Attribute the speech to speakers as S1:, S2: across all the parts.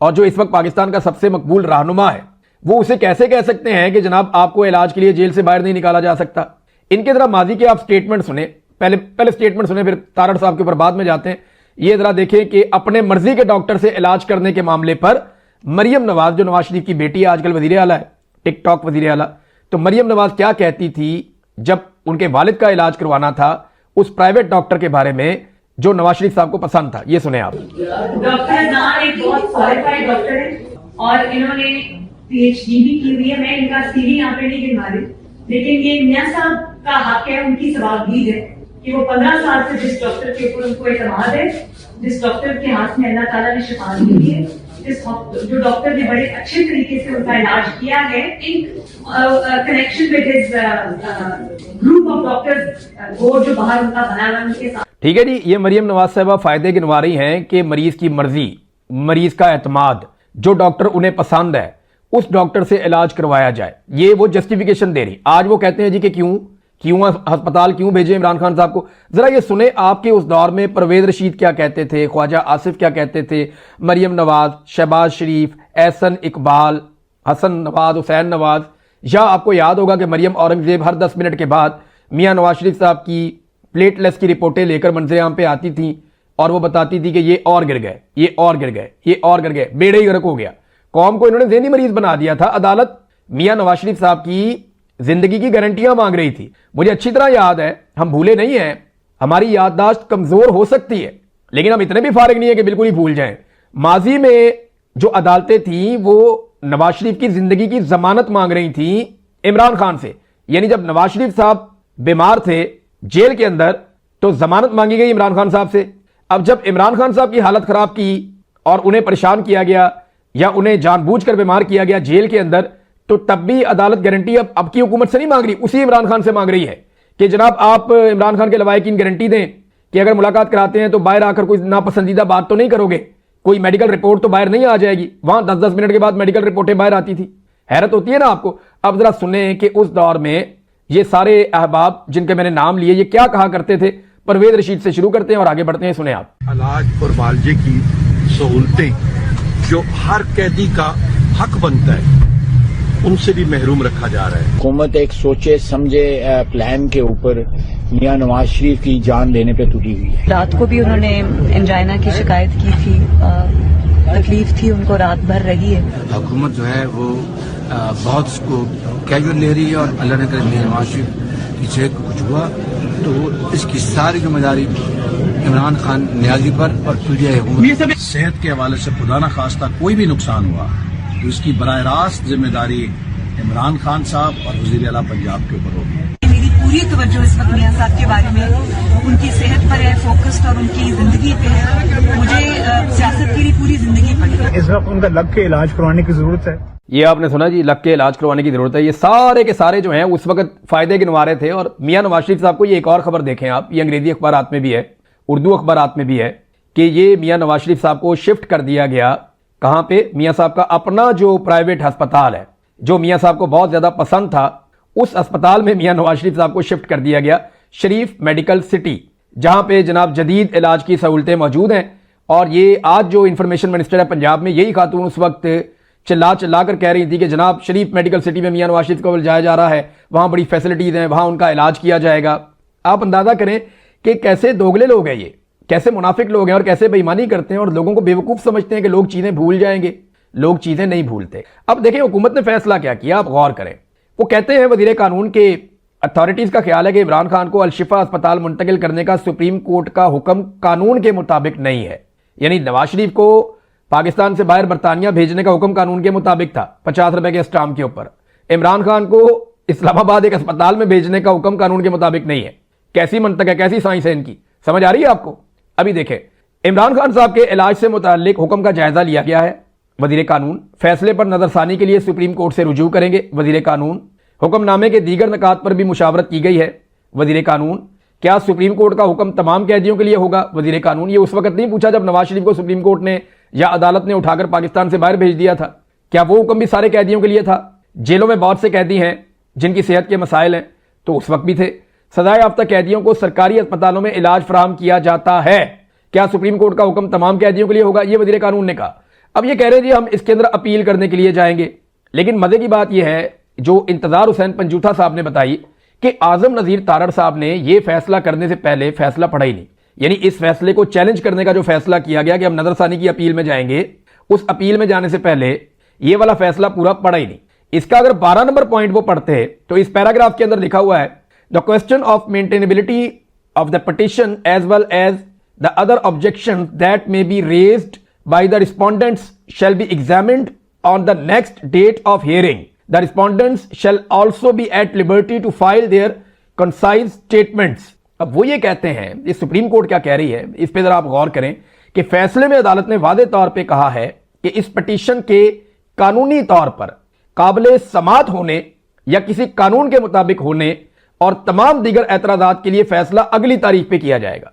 S1: اور جو اس وقت پاکستان کا سب سے مقبول رہنما ہے وہ اسے کیسے کہہ سکتے ہیں کہ جناب آپ کو علاج کے لیے جیل سے باہر نہیں نکالا جا سکتا؟ ان کے ذرا ماضی کے آپ سٹیٹمنٹ سنیں، پہلے سٹیٹمنٹ سنیں، پھر تارڑ صاحب کے اوپر بعد میں جاتے ہیں. یہ ذرا دیکھیں کہ اپنے مرضی کے ڈاکٹر سے علاج کرنے کے معاملے پر مریم نواز جو نواز شریف کی بیٹی ہے، آج کل وزیر اعلیٰ ہے، ٹک ٹاک وزیر اعلیٰ، تو مریم نواز کیا کہتی تھی جب ان کے والد کا علاج کروانا تھا اس پرائیویٹ ڈاکٹر کے بارے میں جو نواز شریف صاحب کو پسند تھا؟ یہ سنیں آپ.
S2: ڈاکٹر نام ایک بہت کوالیفائڈ ڈاکٹر ہے اور انہوں نے پی ایچ ڈی بھی کی ہوئی ہے. میں ان کا سی وی یہاں پہ نہیں گنوا رہی، لیکن یہ میاں صاحب کا حق ہے، ان کی ثوابدید ہے کہ وہ 15 سال سے جس ڈاکٹر کے اوپر ان کو اعتماد ہے، جس ڈاکٹر کے ہاتھ میں اللہ تعالیٰ نے شفا دی ہے، جو ڈاکٹر نے بڑے اچھے طریقے سے ان کا علاج کیا ہے in connection with his group of doctors, وہ جو باہر ان کا بنا ہوا ان کے ساتھ.
S1: ٹھیک ہے جی، یہ مریم نواز صاحبہ فائدے گنوا رہی ہیں کہ مریض کی مرضی، مریض کا اعتماد، جو ڈاکٹر انہیں پسند ہے اس ڈاکٹر سے علاج کروایا جائے. یہ وہ جسٹیفیکیشن دے رہی. آج وہ کہتے ہیں جی کہ کیوں ہسپتال کیوں بھیجے عمران خان صاحب کو. ذرا یہ سنیں آپ کے اس دور میں پرویز رشید کیا کہتے تھے، خواجہ آصف کیا کہتے تھے، مریم نواز، شہباز شریف، احسن اقبال، حسن نواز، حسین نواز. یا آپ کو یاد ہوگا کہ مریم اورنگزیب ہر 10 منٹ کے بعد میاں نواز شریف صاحب کی پلیٹ لیس کی رپورٹیں لے کر منظر عام پہ آتی تھیں اور وہ بتاتی تھی کہ یہ اور گر گئے، یہ اور گر گئے، یہ اور گر گئے، بیڑے ہی غرق ہو گیا. قوم کو انہوں نے ذہنی مریض بنا دیا تھا. عدالت میاں نواز شریف صاحب کی زندگی کی گارنٹیاں مانگ رہی تھی. مجھے اچھی طرح یاد ہے، ہم بھولے نہیں ہیں، ہماری یادداشت کمزور ہو سکتی ہے لیکن ہم اتنے بھی فارغ نہیں ہیں کہ بالکل ہی بھول جائیں. ماضی میں جو عدالتیں تھیں وہ نواز شریف کی زندگی کی ضمانت مانگ رہی تھیں عمران خان سے. یعنی جب نواز شریف صاحب بیمار تھے جیل کے اندر تو ضمانت مانگی گئی عمران خان صاحب سے. اب جب عمران خان صاحب کی حالت خراب کی اور انہیں پریشان کیا گیا یا انہیں جان بوجھ کر بیمار کیا گیا جیل کے اندر، تو تب بھی عدالت گارنٹی اب کی حکومت سے نہیں مانگ رہی، اسی عمران خان سے مانگ رہی ہے کہ جناب آپ عمران خان کے لوائقین گارنٹی دیں کہ اگر ملاقات کراتے ہیں تو باہر آ کر کوئی ناپسندیدہ بات تو نہیں کرو گے، کوئی میڈیکل رپورٹ تو باہر نہیں آ جائے گی. وہاں 10 منٹ کے بعد میڈیکل رپورٹیں باہر آتی تھی. حیرت ہوتی ہے نا آپ کو. اب ذرا سنیں کہ اس دور میں یہ سارے احباب جن کے میں نے نام لیے یہ کیا کہا کرتے تھے. پرویز رشید سے شروع کرتے ہیں اور آگے بڑھتے ہیں. سنیں آپ.
S3: علاج اور معالجے کی سہولتیں جو ہر قیدی کا حق بنتا ہے ان سے بھی محروم رکھا جا رہا ہے.
S4: حکومت ایک سوچے سمجھے پلان کے اوپر میاں نواز شریف کی جان لینے پہ تلی ہوئی ہے.
S5: رات کو بھی انہوں نے انجائنا کی شکایت کی تھی، تکلیف تھی ان کو، رات بھر رہی ہے.
S6: حکومت جو ہے وہ بہت اس کو کیجول لے رہی ہے اور اللہ نے کرے میاں نواز شریف کی صحت کو کچھ ہوا تو اس کی ساری ذمہ داری عمران خان نیازی پر اور پی ٹی آئی حکومت.
S3: صحت کے حوالے سے خدا نہ خواستہ کوئی بھی نقصان ہوا تو اس کی براہ راست ذمہ داری عمران خان صاحب اور وزیر اعلیٰ پنجاب کے اوپر ہوگی.
S5: میری پوری توجہ اس وقت میاں صاحب کے بارے میں ان کی صحت پر ہے، فوکسڈ، اور ان کی زندگی پہ ہے. مجھے سیاست کے لیے پوری زندگی پڑی.
S7: اس وقت ان کا لگ کے علاج کروانے کی ضرورت ہے.
S1: یہ آپ نے سنا جی، لگ کے علاج کروانے کی ضرورت ہے. یہ سارے کے سارے جو ہیں اس وقت فائدے گنوا رہے تھے. اور میاں نواز شریف صاحب کو یہ ایک اور خبر دیکھیں آپ، یہ انگریزی اخبارات میں بھی ہے، اردو اخبارات میں بھی ہے کہ یہ میاں نواز شریف صاحب کو شفٹ کر دیا گیا. کہاں پہ؟ میاں صاحب کا اپنا جو پرائیویٹ ہسپتال ہے جو میاں صاحب کو بہت زیادہ پسند تھا، اس ہسپتال میں میاں نواز شریف صاحب کو شفٹ کر دیا گیا، شریف میڈیکل سٹی، جہاں پہ جناب جدید علاج کی سہولتیں موجود ہیں. اور یہ آج جو انفارمیشن منسٹر ہے پنجاب میں، یہی خاتون اس وقت چلا کر کہہ رہی تھی کہ جناب شریف میڈیکل سٹی میں میاں نواز شریف کو لے جایا جا رہا ہے، وہاں بڑی فیسلٹیز ہیں، وہاں ان کا علاج کیا جائے گا. آپ اندازہ کریں کہ کیسے دوگلے لوگ ہیں، یہ کیسے منافق لوگ ہیں اور کیسے بے ایمانی کرتے ہیں اور لوگوں کو بیوقوف سمجھتے ہیں کہ لوگ چیزیں بھول جائیں گے. لوگ چیزیں نہیں بھولتے. اب دیکھیں حکومت نے فیصلہ کیا کیا، آپ غور کریں. وہ کہتے ہیں وزیر قانون کے اتھارٹیز کا خیال ہے کہ عمران خان کو الشفا اسپتال منتقل کرنے کا سپریم کورٹ کا حکم قانون کے مطابق نہیں ہے. یعنی نواز شریف کو پاکستان سے باہر برطانیہ بھیجنے کا حکم قانون کے مطابق تھا 50 روپے کے اسٹامپ کے اوپر. عمران خان کو اسلام آباد ایک اسپتال میں بھیجنے کا حکم قانون کے مطابق نہیں ہے. کیسی منطق ہے، کیسی سائنس ہے ان کی، سمجھ آ رہی ہے آپ کو؟ ابھی دیکھیں، عمران خان صاحب کے علاج سے متعلق حکم کا جائزہ لیا گیا ہے. وزیر قانون فیصلے پر نظر ثانی کے لیے سپریم کورٹ سے رجوع کریں گے. وزیر قانون حکم نامے کے دیگر نکات پر بھی مشاورت کی گئی ہے. وزیر قانون کیا سپریم کورٹ کا حکم تمام قیدیوں کے لیے ہوگا؟ وزیر قانون یہ اس وقت نہیں پوچھا جب نواز شریف کو سپریم کورٹ نے یا عدالت نے اٹھا کر پاکستان سے باہر بھیج دیا تھا. کیا وہ حکم بھی سارے قیدیوں کے لیے تھا؟ جیلوں میں بہت سے قیدی ہیں جن کی صحت کے مسائل ہیں، تو اس وقت بھی تھے. سزائے یافتہ قیدیوں کو سرکاری اسپتالوں میں علاج فراہم کیا جاتا ہے. کیا سپریم کورٹ کا حکم تمام قیدیوں کے لیے ہوگا؟ یہ وزیر قانون نے کہا. اب یہ کہہ رہے ہیں جی ہم اس کے اندر اپیل کرنے کے لیے جائیں گے، لیکن مزے کی بات یہ ہے جو انتظار حسین پنجوتھا صاحب نے بتائی کہ اعظم نذیر تارڑ صاحب نے یہ فیصلہ کرنے سے پہلے فیصلہ پڑھا ہی نہیں، یعنی اس فیصلے کو چیلنج کرنے کا جو فیصلہ کیا گیا کہ ہم نظر ثانی کی اپیل میں جائیں گے، اس اپیل میں جانے سے پہلے یہ والا فیصلہ پورا پڑھا ہی نہیں۔ اس کا اگر 12 نمبر پوائنٹ وہ پڑھتے تو اس پیراگراف کے اندر لکھا ہوا ہے the question of maintainability of the petition as well as the other objections that may be raised by the respondents shall be examined on the next date of hearing. The respondents shall also be at liberty to file their concise statements. اب وہ یہ کہتے ہیں، یہ supreme court کیا کہہ رہی ہے اس پہ ذرا آپ غور کریں کہ فیصلے میں عدالت نے واضح طور پہ کہا ہے کہ اس پٹیشن کے قانونی طور پر قابل سماعت ہونے یا کسی قانون کے مطابق ہونے اور تمام دیگر اعتراضات کے لیے فیصلہ اگلی تاریخ پہ کیا جائے گا۔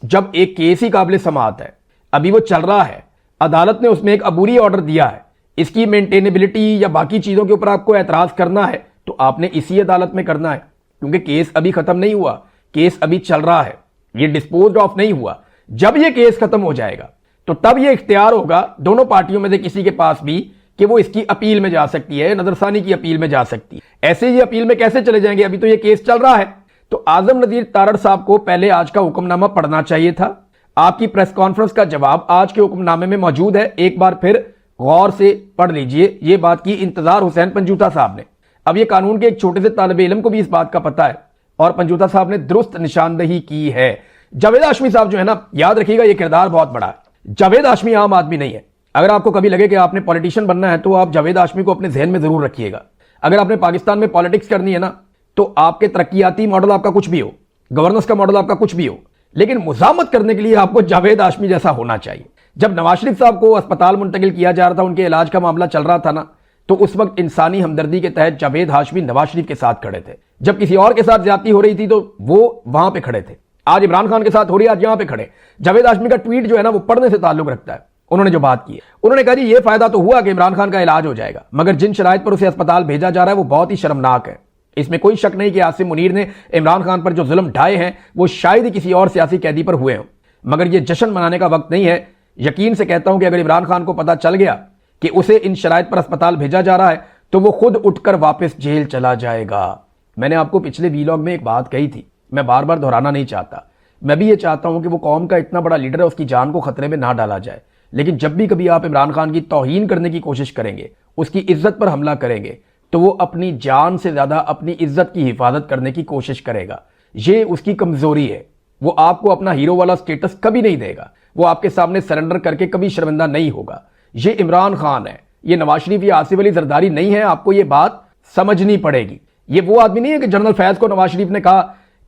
S1: جب ایک کیس ہی قابل سماعت ہے، ابھی وہ چل رہا ہے، عدالت نے اس میں ایک عبوری آرڈر دیا ہے، اس کی مینٹینیبلٹی یا باقی چیزوں کے اوپر آپ کو اعتراض کرنا ہے تو آپ نے اسی عدالت میں کرنا ہے، کیونکہ کیس ابھی ختم نہیں ہوا، کیس ابھی چل رہا ہے، یہ ڈسپوزڈ آف نہیں ہوا۔ جب یہ کیس ختم ہو جائے گا تو تب یہ اختیار ہوگا دونوں پارٹیوں میں سے کسی کے پاس بھی کہ وہ اس کی اپیل میں جا سکتی ہے، نظر ثانی کی اپیل میں جا سکتی ہے۔ ایسے یہ اپیل میں کیسے چلے جائیں گے؟ ابھی تو یہ کیس چل رہا ہے۔ تو اعظم نذیر تارڑ صاحب کو پہلے آج کا حکم نامہ پڑھنا چاہیے تھا۔ آپ کی پریس کانفرنس کا جواب آج کے حکم نامے میں موجود ہے، ایک بار پھر غور سے پڑھ لیجئے۔ یہ بات کی انتظار حسین پنجوتھا صاحب نے۔ اب یہ قانون کے ایک چھوٹے سے طالب علم کو بھی اس بات کا پتہ ہے اور پنجوتھا صاحب نے درست نشاندہی کی ہے۔ جاوید ہاشمی صاحب جو ہے نا، یاد رکھیے گا یہ کردار بہت بڑا ہے۔ جاوید ہاشمی عام آدمی نہیں ہے۔ اگر آپ کو کبھی لگے کہ آپ نے پولیٹیشین بننا ہے تو آپ جاوید ہاشمی کو اپنے ذہن میں ضرور رکھیے گا۔ اگر آپ نے پاکستان میں پالیٹکس کرنی ہے نا تو آپ کے ترقیاتی ماڈل آپ کا کچھ بھی ہو، گورننس کا ماڈل آپ کا کچھ بھی ہو، لیکن مزاحمت کرنے کے لیے آپ کو جاوید ہاشمی جیسا ہونا چاہیے۔ جب نواز شریف صاحب کو اسپتال منتقل کیا جا رہا تھا، ان کے علاج کا معاملہ چل رہا تھا نا، تو اس وقت انسانی ہمدردی کے تحت جاوید ہاشمی نواز شریف کے ساتھ کھڑے تھے۔ جب کسی اور کے ساتھ زیادتی ہو رہی تھی تو وہ وہاں پہ کھڑے تھے۔ آج عمران خان کے ساتھ ہو رہی ہے، آج یہاں پہ کھڑے۔ جاوید ہاشمی کا ٹویٹ جو ہے نا وہ پڑھنے سے تعلق رکھتا ہے۔ انہوں نے جو بات کی ہے، انہوں نے کہا جی یہ فائدہ تو ہوا کہ عمران خان کا علاج ہو جائے گا، مگر جن شرائط پر اسے اسپتال بھیجا جا رہا ہے وہ بہت ہی شرمناک ہے۔ اس میں کوئی شک نہیں کہ عاصم منیر نے عمران خان پر جو ظلم ڈھائے ہیں وہ شاید ہی کسی اور سیاسی قیدی پر ہوئے ہوں، مگر یہ جشن منانے کا وقت نہیں ہے۔ یقین سے کہتا ہوں کہ اگر عمران خان کو پتہ چل گیا کہ اسے ان شرائط پر اسپتال بھیجا جا رہا ہے تو وہ خود اٹھ کر واپس جیل چلا جائے گا۔ میں نے آپ کو پچھلے ویلاگ میں ایک بات کہی تھی، میں بار بار دہرانا نہیں چاہتا۔ میں بھی یہ چاہتا ہوں کہ وہ قوم کا اتنا بڑا لیڈر ہے، اس کی جان کو خطرے میں نہ ڈالا جائے، لیکن جب بھی کبھی آپ عمران خان کی توہین کرنے کی کوشش کریں گے، اس کی عزت پر حملہ کریں گے، تو وہ اپنی جان سے زیادہ اپنی عزت کی حفاظت کرنے کی کوشش کرے گا۔ یہ اس کی کمزوری ہے۔ وہ آپ کو اپنا ہیرو والا سٹیٹس کبھی نہیں دے گا، وہ آپ کے سامنے سرنڈر کر کے کبھی شرمندہ نہیں ہوگا۔ یہ عمران خان ہے، یہ نواز شریف یا آصف علی زرداری نہیں ہے۔ آپ کو یہ بات سمجھنی پڑے گی۔ یہ وہ آدمی نہیں ہے کہ جنرل فیض کو نواز شریف نے کہا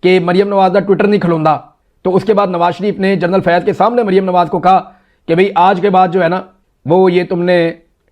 S1: کہ مریم نواز کا ٹویٹر نہیں کھلوندا، تو اس کے بعد نواز شریف نے جنرل فیض کے سامنے مریم نواز کو کہا کہ بھئی آج کے بعد جو ہے نا وہ یہ تم نے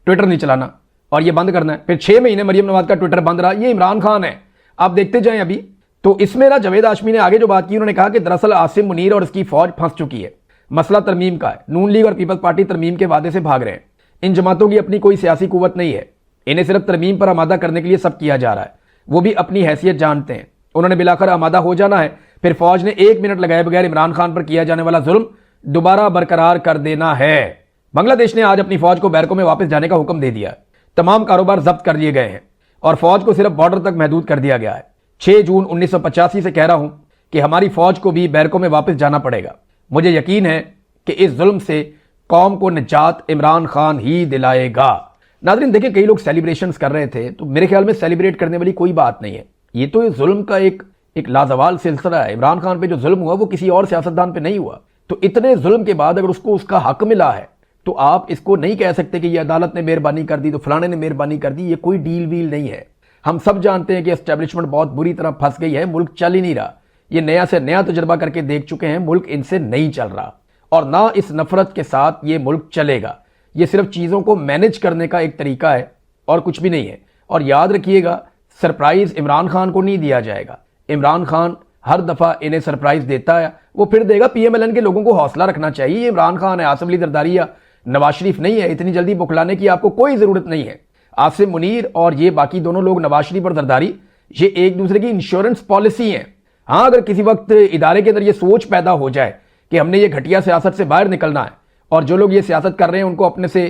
S1: ٹویٹر نہیں چلانا اور یہ بند کرنا ہے۔ پھر 6 مہینے مریم نواز کا ٹویٹر بند رہا۔ یہ عمران خان ہے، آپ دیکھتے جائیں۔ ابھی تو اس میں نا جاوید ہاشمی نے آگے جو بات کی، انہوں نے کہا کہ دراصل عاصم منیر اور اس کی فوج پھنس چکی ہے، مسئلہ ترمیم کا ہے۔ نون لیگ اور پیپلز پارٹی ترمیم کے وعدے سے بھاگ رہے ہیں۔ ان جماعتوں کی اپنی کوئی سیاسی قوت نہیں ہے، انہیں صرف ترمیم پر آمادہ کرنے کے لیے سب کیا جا رہا ہے۔ وہ بھی اپنی حیثیت جانتے ہیں، انہوں نے بلاخر آمادہ ہو جانا ہے، پھر فوج نے 1 منٹ لگائے بغیر عمران خان پر کیا جانے والا ظلم دوبارہ برقرار کر دینا ہے۔ بنگلہ دیش نے آج اپنی فوج کو بیرکوں میں واپس جانے کا حکم دے دیا ہے۔ تمام کاروبار ضبط کر لیے گئے ہیں اور فوج کو صرف بارڈر تک محدود کر دیا گیا ہے۔ 6 جون 1985 سے کہہ رہا ہوں کہ ہماری فوج کو بھی بیرکوں میں واپس جانا پڑے گا۔ مجھے یقین ہے کہ اس ظلم سے قوم کو نجات عمران خان ہی دلائے گا۔ ناظرین دیکھیں، کئی لوگ سیلیبریشنز کر رہے تھے، تو میرے خیال میں سیلیبریٹ کرنے والی کوئی بات نہیں ہے۔ یہ تو ظلم کا ایک لازوال سلسلہ ہے۔ عمران خان پہ جو ظلم ہوا وہ کسی اور سیاستدان پہ نہیں ہوا۔ تو اتنے ظلم کے بعد اگر اس کو اس کا حق ملا ہے تو آپ اس کو نہیں کہہ سکتے کہ یہ عدالت نے مہربانی کر دی تو فلانے نے مہربانی کر دی۔ یہ کوئی ڈیل ویل نہیں ہے۔ ہم سب جانتے ہیں کہ اسٹیبلشمنٹ بہت بری طرح پھنس گئی ہے، ملک چل ہی نہیں رہا۔ یہ نیا سے نیا تجربہ کر کے دیکھ چکے ہیں، ملک ان سے نہیں چل رہا اور نہ اس نفرت کے ساتھ یہ ملک چلے گا۔ یہ صرف چیزوں کو مینج کرنے کا ایک طریقہ ہے اور کچھ بھی نہیں ہے۔ اور یاد رکھیے گا، سرپرائز عمران خان کو نہیں دیا جائے گا۔ عمران خان ہر دفعہ انہیں سرپرائز دیتا ہے، وہ پھر دے گا۔ پی ایم ایل این کے لوگوں کو حوصلہ رکھنا چاہیے۔ یہ عمران خان ہے، آصف علی زرداری یا نواز شریف نہیں ہے۔ اتنی جلدی بکھلانے کی آپ کو کوئی ضرورت نہیں ہے۔ عاصم منیر اور یہ باقی دونوں لوگ، نواز شریف اور زرداری، یہ ایک دوسرے کی انشورنس پالیسی ہیں۔ ہاں، اگر کسی وقت ادارے کے اندر یہ سوچ پیدا ہو جائے کہ ہم نے یہ گھٹیا سیاست سے باہر نکلنا ہے اور جو لوگ یہ سیاست کر رہے ہیں ان کو اپنے سے